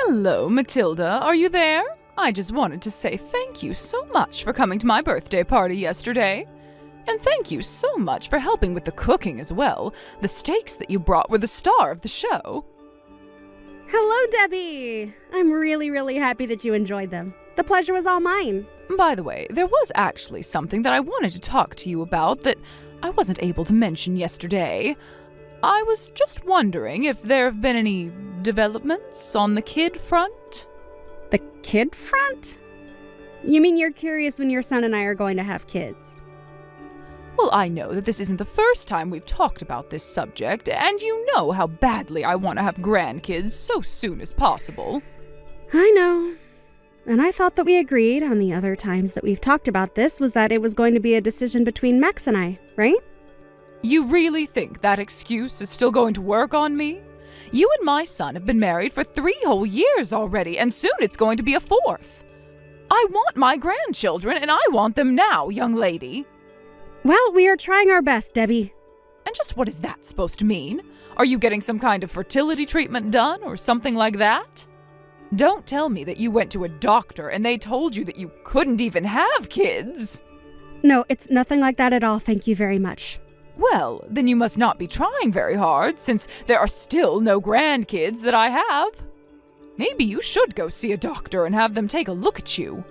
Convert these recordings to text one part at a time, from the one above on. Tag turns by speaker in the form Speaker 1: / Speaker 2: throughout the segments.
Speaker 1: Hello, Matilda. Are you there? I just wanted to say thank you so much for coming to my birthday party yesterday. And thank you so much for helping with the cooking as well. The steaks that you brought were the star of the show.
Speaker 2: Hello, Debbie! I'm really happy that you enjoyed them. The pleasure was all mine.
Speaker 1: By the way, there was actually something that I wanted to talk to you about that I wasn't able to mention yesterday. I was just wondering if there have been any developments on the kid front?
Speaker 2: The kid front? You mean you're curious when your son and I are going to have kids?
Speaker 1: Well, I know that this isn't the first time we've talked about this subject, and you know how badly I want to have grandkids so soon as possible.
Speaker 2: I know. And I thought that we agreed on the other times that we've talked about this was that it was going to be a decision between Max and I, right?
Speaker 1: You really think that excuse is still going to work on me? You and my son have been married for 3 whole years already, and soon it's going to be a 4th. I want my grandchildren, and I want them now, young lady.
Speaker 2: Well, we are trying our best, Debbie.
Speaker 1: And just what is that supposed to mean? Are you getting some kind of fertility treatment done or something like that? Don't tell me that you went to a doctor and they told you that you couldn't even have kids.
Speaker 2: No, it's nothing like that at all, thank you very much.
Speaker 1: Well, then you must not be trying very hard, since there are still no grandkids that I have. Maybe you should go see a doctor and have them take a look at you.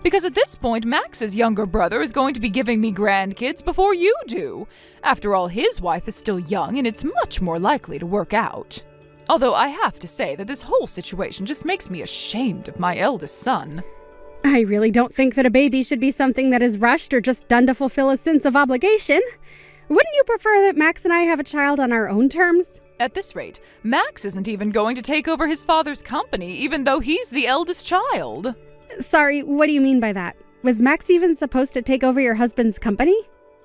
Speaker 1: Because at this point, Max's younger brother is going to be giving me grandkids before you do. After all, his wife is still young and it's much more likely to work out. Although I have to say that this whole situation just makes me ashamed of my eldest son.
Speaker 2: I really don't think that a baby should be something that is rushed or just done to fulfill a sense of obligation. Wouldn't you prefer that Max and I have a child on our own terms?
Speaker 1: At this rate, Max isn't even going to take over his father's company, even though he's the eldest child.
Speaker 2: Sorry, what do you mean by that? Was Max even supposed to take over your husband's company?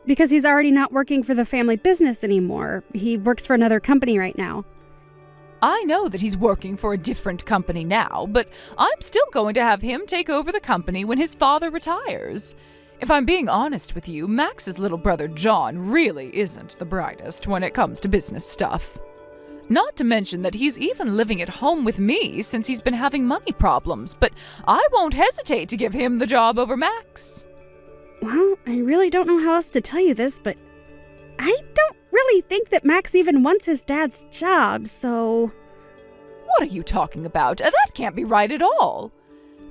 Speaker 2: Because he's already not working for the family business anymore. He works for another company right now.
Speaker 1: I know that he's working for a different company now, but I'm still going to have him take over the company when his father retires. If I'm being honest with you, Max's little brother John really isn't the brightest when it comes to business stuff. Not to mention that he's even living at home with me since he's been having money problems, but I won't hesitate to give him the job over Max.
Speaker 2: Well, I really don't know how else to tell you this, but I don't really think that Max even wants his dad's job, so...
Speaker 1: What are you talking about? That can't be right at all.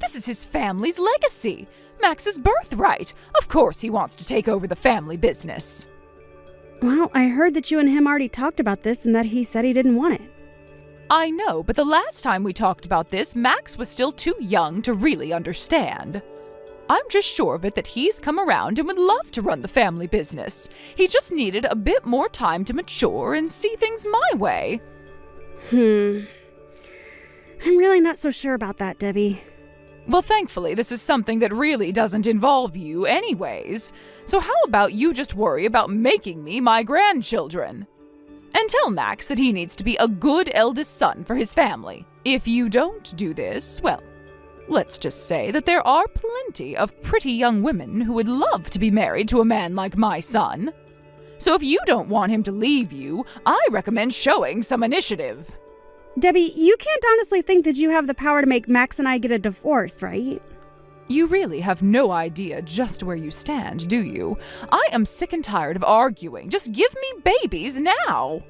Speaker 1: This is his family's legacy. Max's birthright. Of course he wants to take over the family business.
Speaker 2: Well, I heard that you and him already talked about this and that he said he didn't want it.
Speaker 1: I know, but the last time we talked about this, Max was still too young to really understand. I'm just sure of it that he's come around and would love to run the family business. He just needed a bit more time to mature and see things my way.
Speaker 2: I'm really not so sure about that, Debbie.
Speaker 1: Well, thankfully, this is something that really doesn't involve you anyways. So how about you just worry about making me my grandchildren? And tell Max that he needs to be a good eldest son for his family. If you don't do this, well, let's just say that there are plenty of pretty young women who would love to be married to a man like my son. So if you don't want him to leave you, I recommend showing some initiative.
Speaker 2: Debbie, you can't honestly think that you have the power to make Max and I get a divorce, right?
Speaker 1: You really have no idea just where you stand, do you? I am sick and tired of arguing. Just give me babies now.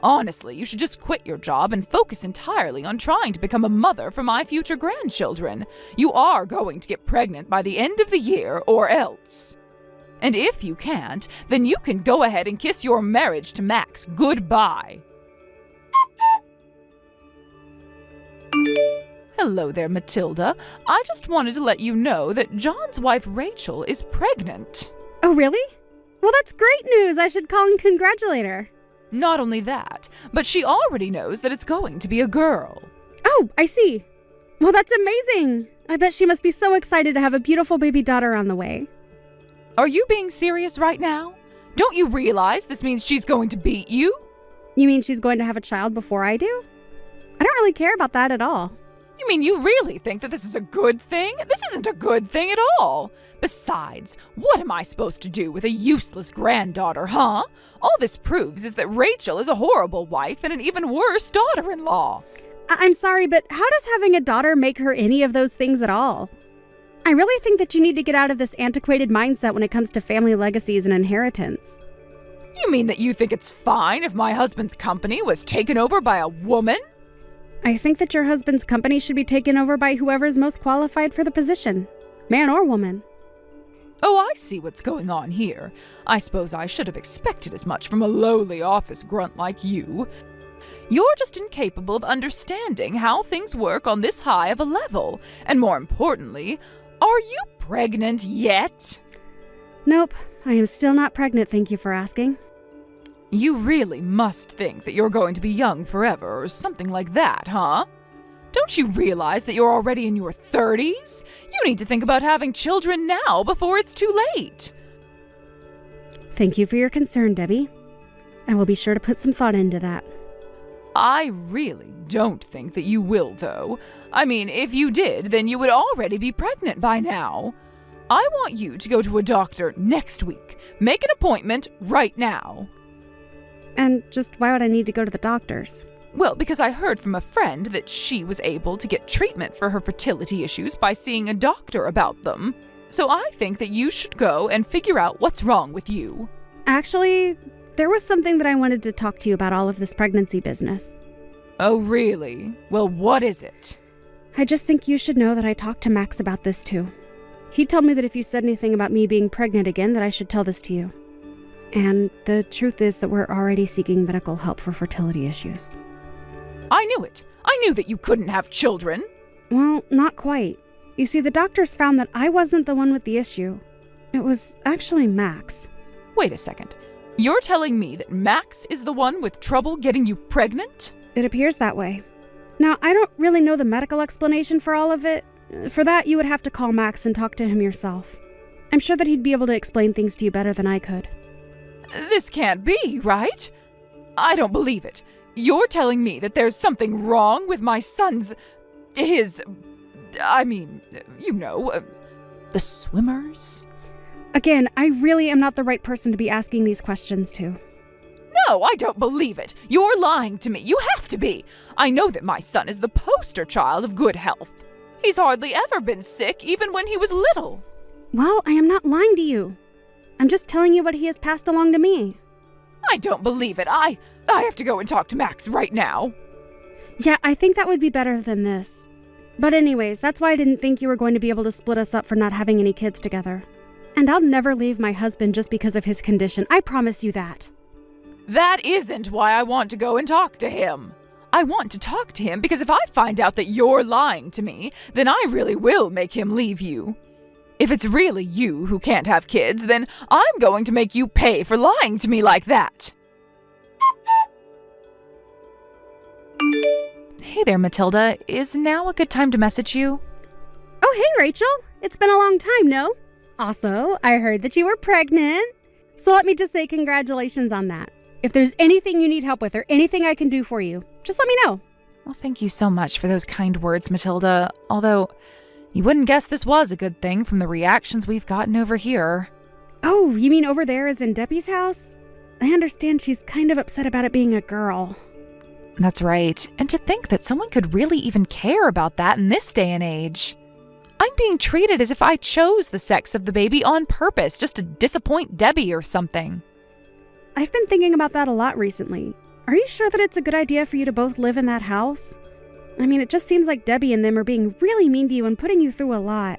Speaker 1: Honestly, you should just quit your job and focus entirely on trying to become a mother for my future grandchildren. You are going to get pregnant by the end of the year or else. And if you can't, then you can go ahead and kiss your marriage to Max goodbye. Hello there, Matilda. I just wanted to let you know that John's wife Rachel is pregnant.
Speaker 2: Oh, really? Well, that's great news. I should call and congratulate her.
Speaker 1: Not only that, but she already knows that it's going to be a girl.
Speaker 2: Oh, I see. Well, that's amazing. I bet she must be so excited to have a beautiful baby daughter on the way.
Speaker 1: Are you being serious right now? Don't you realize this means she's going to beat you?
Speaker 2: You mean she's going to have a child before I do? I don't really care about that at all.
Speaker 1: You mean you really think that this is a good thing? This isn't a good thing at all. Besides, what am I supposed to do with a useless granddaughter, huh? All this proves is that Rachel is a horrible wife and an even worse daughter-in-law.
Speaker 2: I'm sorry, but how does having a daughter make her any of those things at all? I really think that you need to get out of this antiquated mindset when it comes to family legacies and inheritance.
Speaker 1: You mean that you think it's fine if my husband's company was taken over by a woman?
Speaker 2: I think that your husband's company should be taken over by whoever is most qualified for the position, man or woman.
Speaker 1: Oh, I see what's going on here. I suppose I should have expected as much from a lowly office grunt like you. You're just incapable of understanding how things work on this high of a level. And more importantly, are you pregnant yet?
Speaker 2: Nope, I am still not pregnant, thank you for asking.
Speaker 1: You really must think that you're going to be young forever or something like that, huh? Don't you realize that you're already in your 30s? You need to think about having children now before it's too late.
Speaker 2: Thank you for your concern, Debbie. I will be sure to put some thought into that.
Speaker 1: I really don't think that you will, though. I mean, if you did, then you would already be pregnant by now. I want you to go to a doctor next week. Make an appointment right now.
Speaker 2: And just why would I need to go to the doctor's?
Speaker 1: Well, because I heard from a friend that she was able to get treatment for her fertility issues by seeing a doctor about them. So I think that you should go and figure out what's wrong with you.
Speaker 2: Actually, there was something that I wanted to talk to you about all of this pregnancy business.
Speaker 1: Oh, really? Well, what is it?
Speaker 2: I just think you should know that I talked to Max about this too. He told me that if you said anything about me being pregnant again, that I should tell this to you. And the truth is that we're already seeking medical help for fertility issues.
Speaker 1: I knew it. I knew that you couldn't have children.
Speaker 2: Well, not quite. You see, the doctors found that I wasn't the one with the issue. It was actually Max.
Speaker 1: Wait a second. You're telling me that Max is the one with trouble getting you pregnant?
Speaker 2: It appears that way. Now, I don't really know the medical explanation for all of it. For that, you would have to call Max and talk to him yourself. I'm sure that he'd be able to explain things to you better than I could.
Speaker 1: This can't be, right? I don't believe it. You're telling me that there's something wrong with my son's... the swimmers?
Speaker 2: Again, I really am not the right person to be asking these questions to.
Speaker 1: No, I don't believe it. You're lying to me. You have to be. I know that my son is the poster child of good health. He's hardly ever been sick, even when he was little.
Speaker 2: Well, I am not lying to you. I'm just telling you what he has passed along to me.
Speaker 1: I don't believe it. I have to go and talk to Max right now.
Speaker 2: Yeah, I think that would be better than this. But anyways, that's why I didn't think you were going to be able to split us up for not having any kids together. And I'll never leave my husband just because of his condition. I promise you that.
Speaker 1: That isn't why I want to go and talk to him. I want to talk to him because if I find out that you're lying to me, then I really will make him leave you. If it's really you who can't have kids, then I'm going to make you pay for lying to me like that. Hey there, Matilda. Is now a good time to message you?
Speaker 2: Oh, hey, Rachel. It's been a long time, no? Also, I heard that you were pregnant. So let me just say congratulations on that. If there's anything you need help with or anything I can do for you, just let me know.
Speaker 1: Well, thank you so much for those kind words, Matilda. Although, you wouldn't guess this was a good thing from the reactions we've gotten over here.
Speaker 2: Oh, you mean over there as in Debbie's house? I understand she's kind of upset about it being a girl.
Speaker 1: That's right. And to think that someone could really even care about that in this day and age. I'm being treated as if I chose the sex of the baby on purpose just to disappoint Debbie or something.
Speaker 2: I've been thinking about that a lot recently. Are you sure that it's a good idea for you to both live in that house? I mean, it just seems like Debbie and them are being really mean to you and putting you through a lot.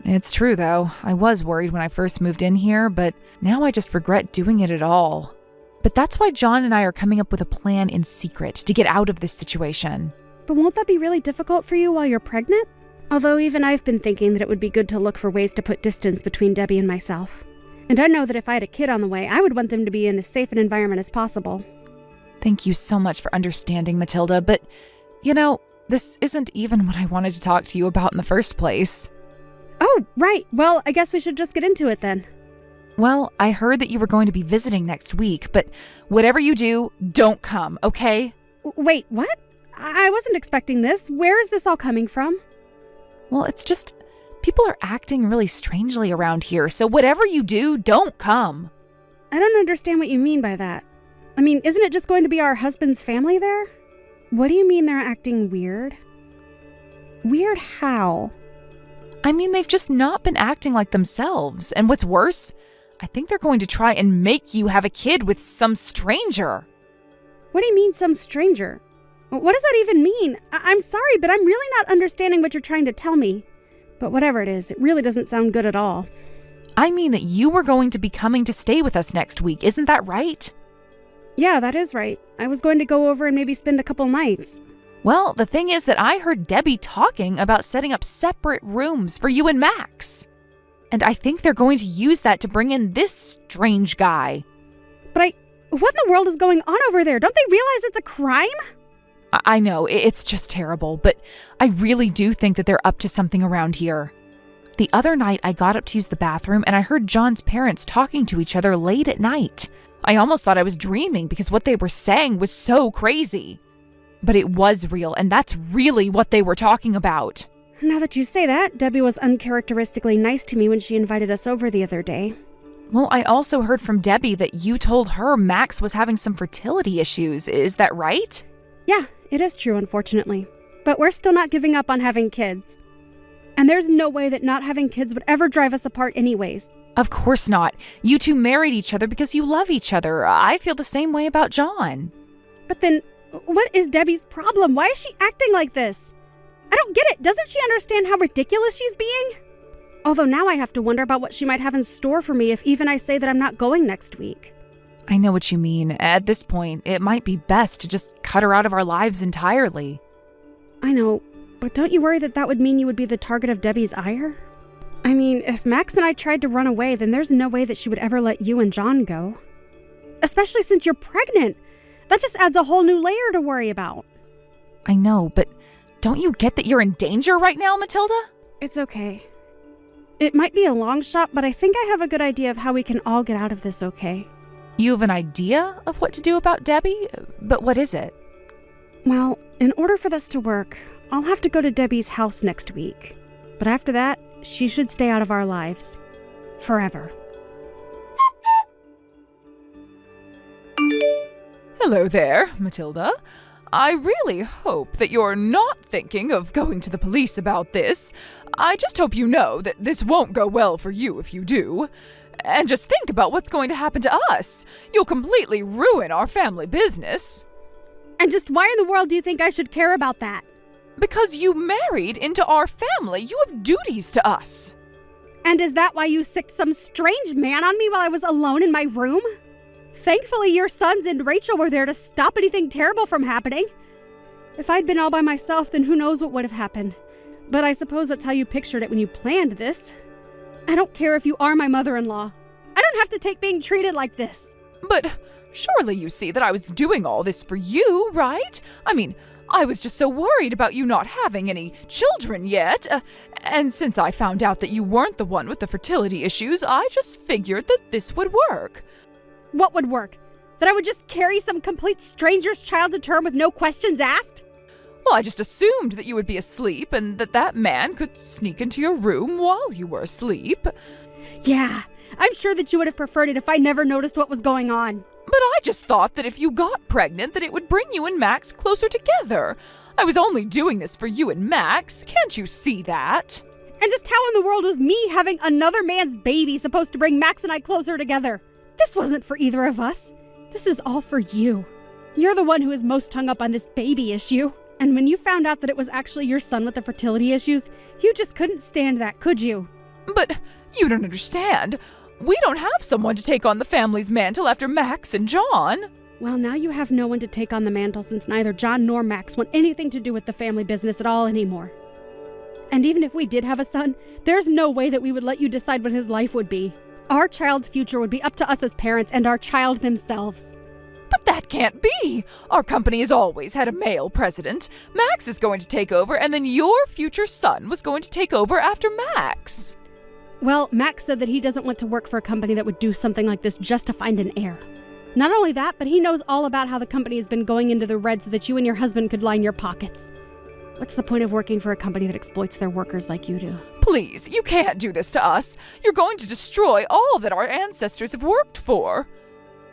Speaker 1: It's true, though. I was worried when I first moved in here, but now I just regret doing it at all. But that's why John and I are coming up with a plan in secret to get out of this situation.
Speaker 2: But won't that be really difficult for you while you're pregnant? Although even I've been thinking that it would be good to look for ways to put distance between Debbie and myself. And I know that if I had a kid on the way, I would want them to be in as safe an environment as possible.
Speaker 1: Thank you so much for understanding, Matilda, but, this isn't even what I wanted to talk to you about in the first place.
Speaker 2: Oh, right. Well, I guess we should just get into it then.
Speaker 1: Well, I heard that you were going to be visiting next week, but whatever you do, don't come, okay?
Speaker 2: Wait, what? I wasn't expecting this. Where is this all coming from?
Speaker 1: Well, it's just, people are acting really strangely around here, so whatever you do, don't come.
Speaker 2: I don't understand what you mean by that. I mean, isn't it just going to be our husband's family there? What do you mean they're acting weird? Weird how?
Speaker 1: I mean, they've just not been acting like themselves. And what's worse, I think they're going to try and make you have a kid with some stranger.
Speaker 2: What do you mean, some stranger? What does that even mean? I'm sorry, but I'm really not understanding what you're trying to tell me. But whatever it is, it really doesn't sound good at all.
Speaker 1: I mean that you were going to be coming to stay with us next week, isn't that right?
Speaker 2: Yeah, that is right. I was going to go over and maybe spend a couple nights.
Speaker 1: Well, the thing is that I heard Debbie talking about setting up separate rooms for you and Max. And I think they're going to use that to bring in this strange guy.
Speaker 2: But what in the world is going on over there? Don't they realize it's a crime?
Speaker 1: I know, it's just terrible, but I really do think that they're up to something around here. The other night, I got up to use the bathroom and I heard John's parents talking to each other late at night. I almost thought I was dreaming because what they were saying was so crazy. But it was real, and that's really what they were talking about.
Speaker 2: Now that you say that, Debbie was uncharacteristically nice to me when she invited us over the other day.
Speaker 1: Well, I also heard from Debbie that you told her Max was having some fertility issues. Is that right?
Speaker 2: Yeah, it is true, unfortunately. But we're still not giving up on having kids. And there's no way that not having kids would ever drive us apart anyways.
Speaker 1: Of course not. You two married each other because you love each other. I feel the same way about John.
Speaker 2: But then, what is Debbie's problem? Why is she acting like this? I don't get it. Doesn't she understand how ridiculous she's being? Although now I have to wonder about what she might have in store for me if even I say that I'm not going next week.
Speaker 1: I know what you mean. At this point, it might be best to just cut her out of our lives entirely.
Speaker 2: I know, but don't you worry that that would mean you would be the target of Debbie's ire? I mean, if Max and I tried to run away, then there's no way that she would ever let you and John go. Especially since you're pregnant. That just adds a whole new layer to worry about.
Speaker 1: I know, but don't you get that you're in danger right now, Matilda?
Speaker 2: It's okay. It might be a long shot, but I think I have a good idea of how we can all get out of this okay.
Speaker 1: You have an idea of what to do about Debbie? But what is it?
Speaker 2: Well, in order for this to work, I'll have to go to Debbie's house next week. But after that, she should stay out of our lives. Forever.
Speaker 1: Hello there, Matilda. I really hope that you're not thinking of going to the police about this. I just hope you know that this won't go well for you if you do. And just think about what's going to happen to us. You'll completely ruin our family business.
Speaker 2: And just why in the world do you think I should care about that?
Speaker 1: Because you married into our family. You have duties to us.
Speaker 2: And is that why you sicked some strange man on me while I was alone in my room? Thankfully, your sons and Rachel were there to stop anything terrible from happening. If I'd been all by myself, then who knows what would have happened. But I suppose that's how you pictured it when you planned this. I don't care if you are my mother-in-law. I don't have to take being treated like this.
Speaker 1: But surely you see that I was doing all this for you, right? I mean, I was just so worried about you not having any children yet. And since I found out that you weren't the one with the fertility issues, I just figured that this would work.
Speaker 2: What would work? That I would just carry some complete stranger's child to term with no questions asked?
Speaker 1: Well, I just assumed that you would be asleep and that man could sneak into your room while you were asleep.
Speaker 2: Yeah, I'm sure that you would have preferred it if I never noticed what was going on.
Speaker 1: But I just thought that if you got pregnant, that it would bring you and Max closer together. I was only doing this for you and Max. Can't you see that?
Speaker 2: And just how in the world was me having another man's baby supposed to bring Max and I closer together? This wasn't for either of us. This is all for you. You're the one who is most hung up on this baby issue. And when you found out that it was actually your son with the fertility issues, you just couldn't stand that, could you?
Speaker 1: But you don't understand. We don't have someone to take on the family's mantle after Max and John.
Speaker 2: Well, now you have no one to take on the mantle since neither John nor Max want anything to do with the family business at all anymore. And even if we did have a son, there's no way that we would let you decide what his life would be. Our child's future would be up to us as parents and our child themselves.
Speaker 1: But that can't be. Our company has always had a male president. Max is going to take over, and then your future son was going to take over after Max.
Speaker 2: Well, Max said that he doesn't want to work for a company that would do something like this just to find an heir. Not only that, but he knows all about how the company has been going into the red so that you and your husband could line your pockets. What's the point of working for a company that exploits their workers like you do?
Speaker 1: Please, you can't do this to us. You're going to destroy all that our ancestors have worked for.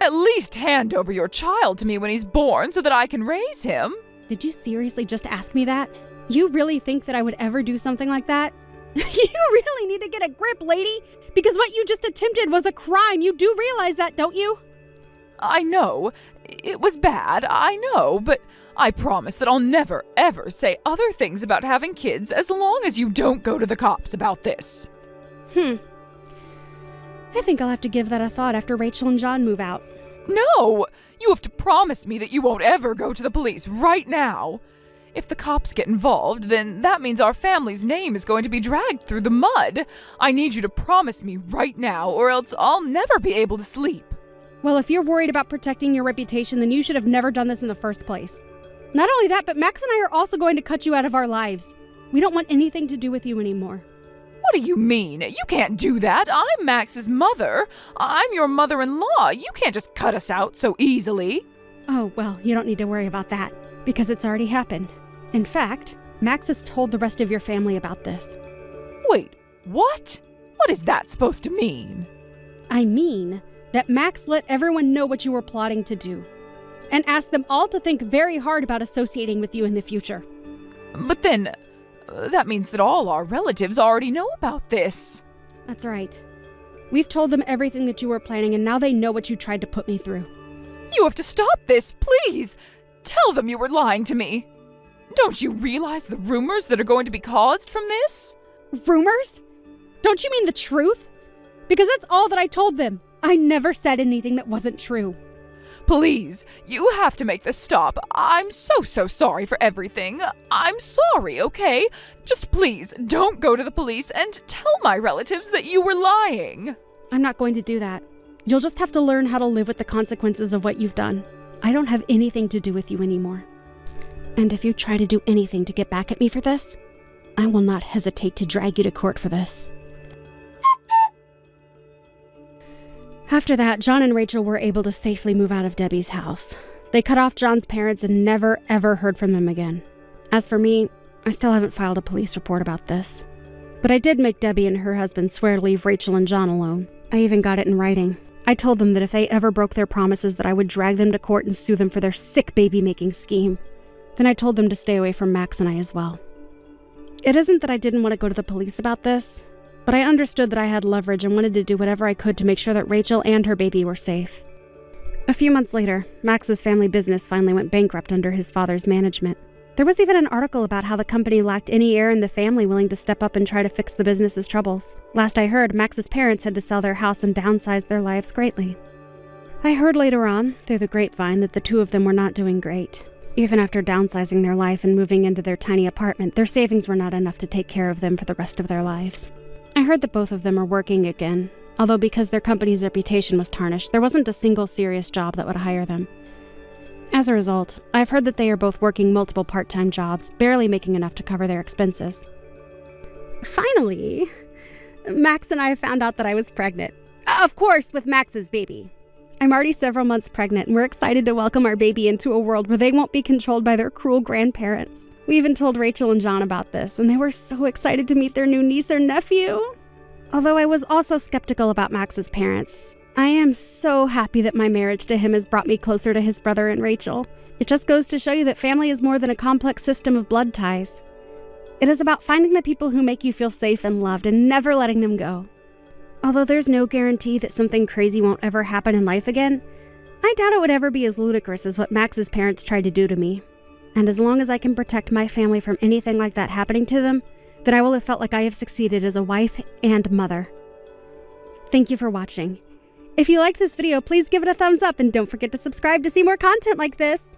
Speaker 1: At least hand over your child to me when he's born so that I can raise him.
Speaker 2: Did you seriously just ask me that? You really think that I would ever do something like that? You really need to get a grip, lady, because what you just attempted was a crime. You do realize that, don't you?
Speaker 1: I know. It was bad, I know, but I promise that I'll never, ever say other things about having kids as long as you don't go to the cops about this.
Speaker 2: I think I'll have to give that a thought after Rachel and John move out.
Speaker 1: No! You have to promise me that you won't ever go to the police right now. If the cops get involved, then that means our family's name is going to be dragged through the mud. I need you to promise me right now, or else I'll never be able to sleep.
Speaker 2: Well, if you're worried about protecting your reputation, then you should have never done this in the first place. Not only that, but Max and I are also going to cut you out of our lives. We don't want anything to do with you anymore.
Speaker 1: What do you mean? You can't do that. I'm Max's mother. I'm your mother-in-law. You can't just cut us out so easily.
Speaker 2: Oh, well, you don't need to worry about that, because it's already happened. In fact, Max has told the rest of your family about this.
Speaker 1: Wait, what? What is that supposed to mean?
Speaker 2: I mean that Max let everyone know what you were plotting to do, and asked them all to think very hard about associating with you in the future.
Speaker 1: But then, that means that all our relatives already know about this.
Speaker 2: That's right. We've told them everything that you were planning, and now they know what you tried to put me through.
Speaker 1: You have to stop this, please! Tell them you were lying to me. Don't you realize the rumors that are going to be caused from this?
Speaker 2: Rumors? Don't you mean the truth? Because that's all that I told them. I never said anything that wasn't true.
Speaker 1: Please, you have to make this stop. I'm so sorry for everything. I'm sorry, okay? Just please, don't go to the police and tell my relatives that you were lying.
Speaker 2: I'm not going to do that. You'll just have to learn how to live with the consequences of what you've done. I don't have anything to do with you anymore. And if you try to do anything to get back at me for this, I will not hesitate to drag you to court for this. After that, John and Rachel were able to safely move out of Debbie's house. They cut off John's parents and never, ever heard from them again. As for me, I still haven't filed a police report about this. But I did make Debbie and her husband swear to leave Rachel and John alone. I even got it in writing. I told them that if they ever broke their promises that I would drag them to court and sue them for their sick baby-making scheme. Then I told them to stay away from Max and I as well. It isn't that I didn't want to go to the police about this, but I understood that I had leverage and wanted to do whatever I could to make sure that Rachel and her baby were safe. A few months later, Max's family business finally went bankrupt under his father's management. There was even an article about how the company lacked any heir in the family willing to step up and try to fix the business's troubles. Last I heard, Max's parents had to sell their house and downsize their lives greatly. I heard later on, through the grapevine, that the two of them were not doing great. Even after downsizing their life and moving into their tiny apartment, their savings were not enough to take care of them for the rest of their lives. I heard that both of them are working again, although because their company's reputation was tarnished, there wasn't a single serious job that would hire them. As a result, I've heard that they are both working multiple part-time jobs, barely making enough to cover their expenses. Finally, Max and I found out that I was pregnant. Of course, with Max's baby. I'm already several months pregnant, and we're excited to welcome our baby into a world where they won't be controlled by their cruel grandparents. We even told Rachel and John about this, and they were so excited to meet their new niece or nephew. Although I was also skeptical about Max's parents, I am so happy that my marriage to him has brought me closer to his brother and Rachel. It just goes to show you that family is more than a complex system of blood ties. It is about finding the people who make you feel safe and loved and never letting them go. Although there's no guarantee that something crazy won't ever happen in life again, I doubt it would ever be as ludicrous as what Max's parents tried to do to me. And as long as I can protect my family from anything like that happening to them, then I will have felt like I have succeeded as a wife and mother. Thank you for watching. If you liked this video, please give it a thumbs up and don't forget to subscribe to see more content like this.